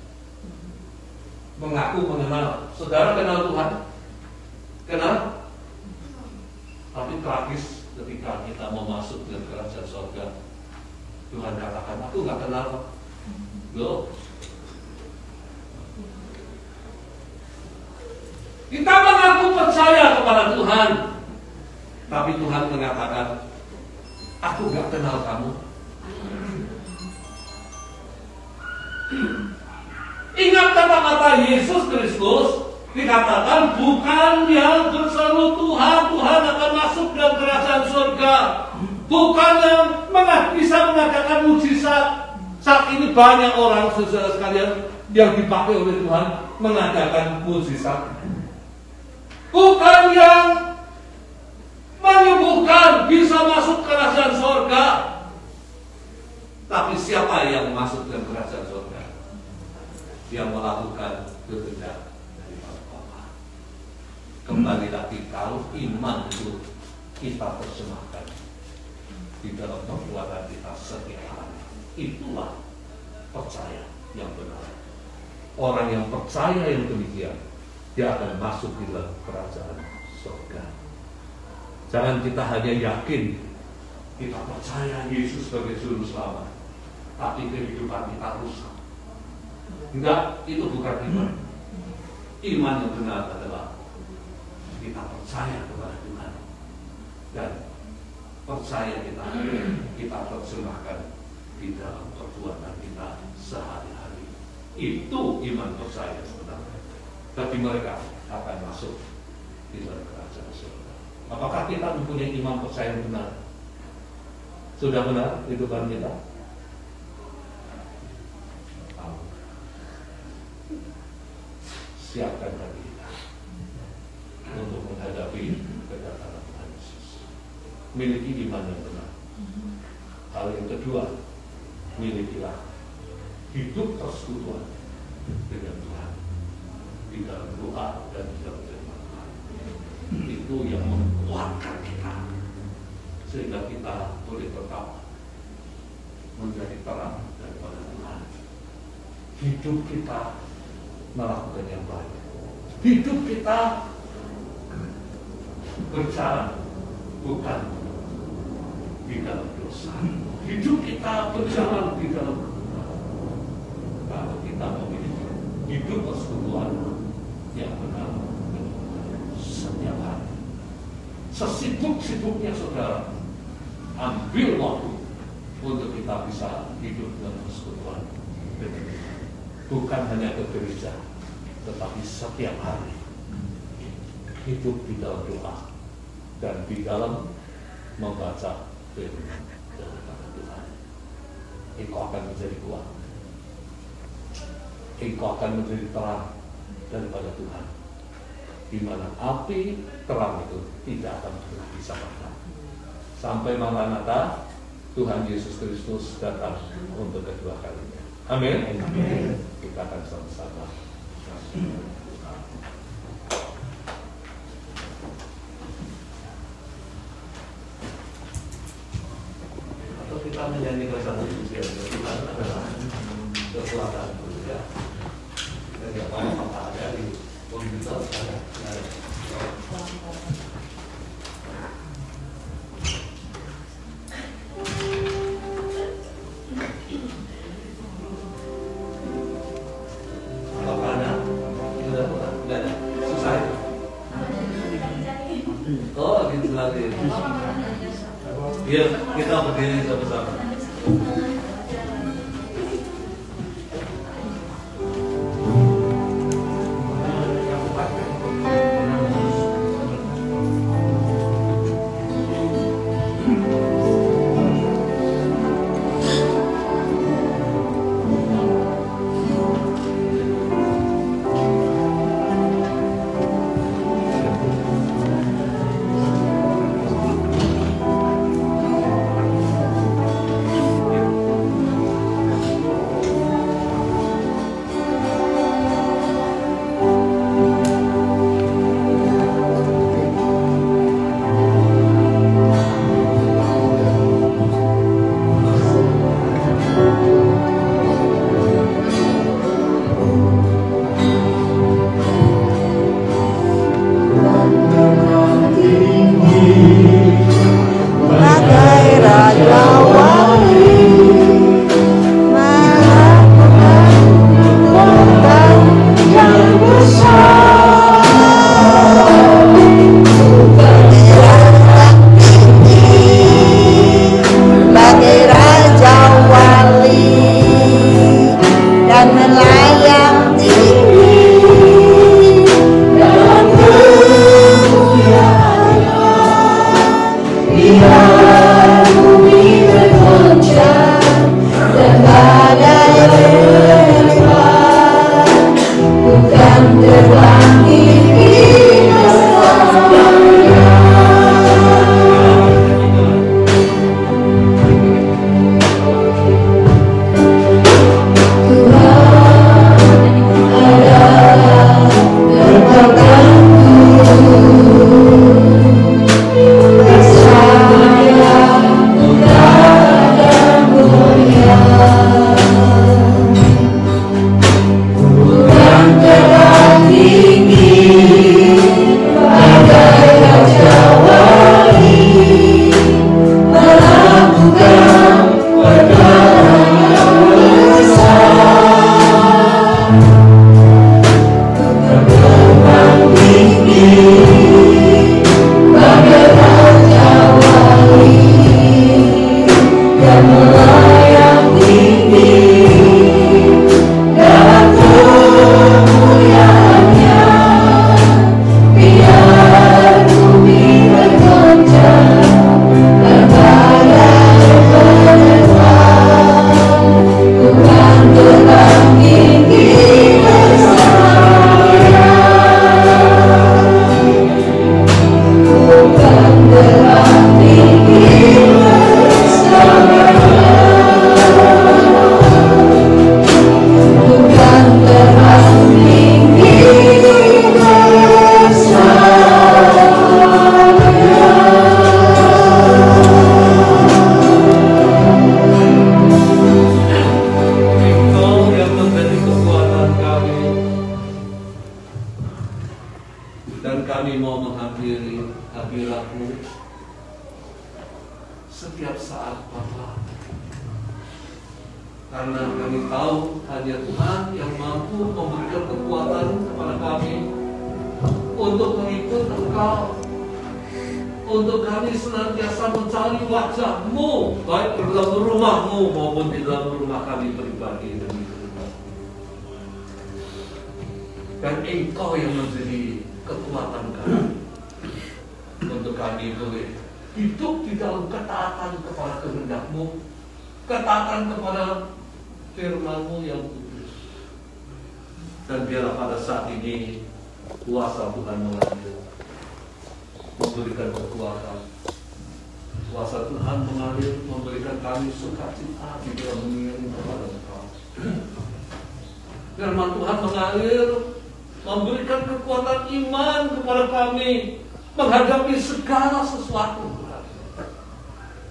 Speaker 1: mengaku mengenal. Saudara kenal Tuhan? Kenal? Tapi praktis ketika kita mau masuk ke kerajaan surga, Tuhan katakan, aku nggak kenal lo. Kita mengaku percaya kepada Tuhan, tapi Tuhan mengatakan, aku gak kenal kamu. Ingat kata-kata Yesus Kristus, dikatakan bukan yang berseru Tuhan, Tuhan akan masuk dalam kerajaan surga. Bukan yang bisa mengadakan mujizat. Saat ini banyak orang, saudara sekalian, yang dipakai oleh Tuhan mengadakan mujizat. Bukan yang menyembuhkan bisa masuk ke kerajaan surga. Tapi siapa yang masuk ke kerajaan surga? Yang melakukan kehendak dari Bapa. Kembali lagi, kalau iman itu kita persembahkan di dalam perbuatan kita setiap hari, itulah percaya yang benar. Orang yang percaya yang demikian, dia akan masuk di dalam kerajaan surga. Jangan kita hanya yakin, kita percaya Yesus sebagai juru selamat, tapi kehidupan kita rusak. Enggak, itu bukan iman. Iman yang benar adalah kita percaya kepada Tuhan dan percaya kita terjemahkan di dalam perbuatan kita sehari-hari. Itu iman percaya yang benar. Bagi mereka akan masuk di dalam kerajaan surga. Apakah kita mempunyai iman percaya yang benar? Sudah benar kehidupan kita? Siapkan hati kita untuk menghadapi kedatangan Tuhan Yesus. Miliki iman yang benar. Hal yang kedua, milikilah hidup persekutuan dengan Tuhan di dalam doa dan di dalam firman Tuhan. Itu yang menguatkan kita sehingga kita boleh tetap menjadi terang daripada Tuhan. Hidup kita melakukan yang baik. Hidup kita berjalan bukan di dalam dosa. Hidup kita berjalan di dalam kebenaran. Kalau kita memiliki hidup persekutuan yang benar setiap hari. Sesibuk-sibuknya saudara, ambil waktu untuk kita bisa hidup dalam persekutuan dengan Tuhan. Bukan hanya ke gereja, tetapi setiap hari hidup di dalam doa dan di dalam membaca firman daripada Tuhan. Engkau akan menjadi kuat. Engkau akan menjadi terang daripada Tuhan, di mana api terang itu tidak akan pernah bisa padam. Sampai Maranatha, Tuhan Yesus Kristus datang untuk kedua kalinya. Amin. Kita akan sama-sama. Atau kita menyanyikan satu pujian Tuhan adalah kekuatan ya. Jadi apa ada di komputer ada. Ya, kita berdiri sama-sama. Karena kami tahu hanya Tuhan yang mampu memberikan kekuatan kepada kami untuk mengikut Engkau, untuk kami senantiasa mencari wajah-Mu, baik di dalam rumah-Mu maupun di dalam rumah kami pribadi demi kehendak. Dan Engkau yang menjadi kekuatan kami, untuk kami boleh hidup di dalam ketaatan kepada kehendak-Mu, ketaatan kepada firman-Mu yang kudus. Dan biarlah pada saat ini kuasa Tuhan mengalir, memberikan kekuatan. Kuasa Tuhan mengalir, memberikan kami sukacita di dalam mengiring kepada Engkau. Firman Tuhan mengalir, memberikan kekuatan iman kepada kami menghadapi segala sesuatu,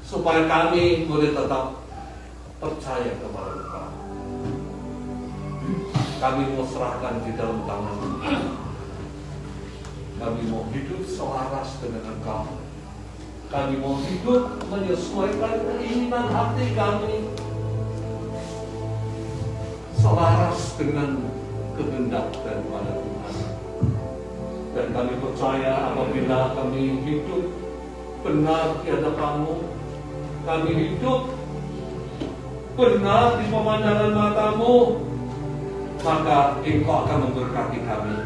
Speaker 1: supaya kami boleh tetap percaya kepada Engkau. Kami mau serahkan di dalam tangan Tuhan. Kami mau hidup selaras dengan Engkau. Kami mau hidup menyesuaikan keinginan hati kami, selaras dengan kehendak daripada Tuhan. Dan kami percaya apabila kami hidup benar di hadapan-Mu, kami hidup benar di pemandangan mata-Mu, maka Engkau akan memberkati kami.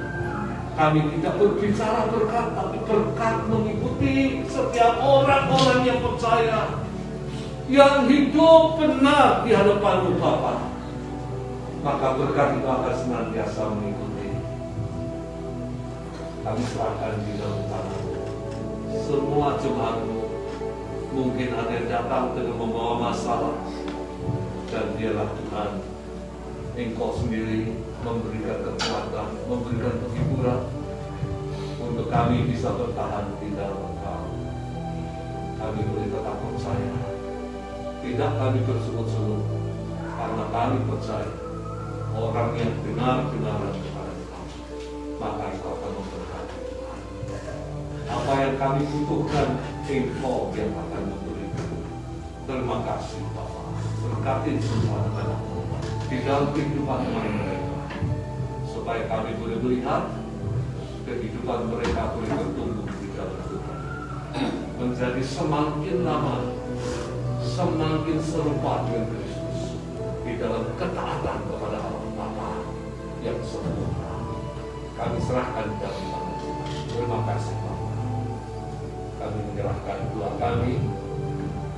Speaker 1: Kami tidak berbicara berkat, tapi berkat mengikuti setiap orang-orang yang percaya, yang hidup benar di hadapan-Mu Bapa. Maka berkat itu akan senantiasa mengikuti. Kami serahkan di dalam tangan-Mu semua jemaat-Mu. Mungkin ada yang datang dengan membawa masalah, dan dialah Tuhan, Engkau sendiri memberikan kekuatan, memberikan penghiburan untuk kami bisa bertahan di dalam Engkau. Kami boleh tetap percaya, tidak kami bersungut-sungut, karena kami percaya orang yang benar-benar kepada Engkau, maka Engkau akan memberkati. Apa yang kami butuhkan, Engkau yang akan memberikan. Terima kasih Bapa, berkati semua anak-Mu di dalam kehidupan mereka, supaya kami boleh melihat kehidupan mereka boleh bertumbuh di dalam Tuhan, menjadi semakin lama semakin serupa dengan Kristus di dalam ketaatan kepada Allah Bapa yang sempurna. Kami serahkan di dalam tangan Tuhan. Terima kasih Bapa. Kami menyerahkan doa kami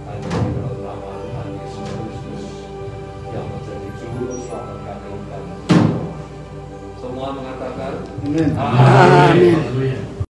Speaker 1: hanya di dalam nama Tuhan Yesus Kristus yang menjadi juru selamat kami. Semua mengatakan Amin.
Speaker 2: Amin.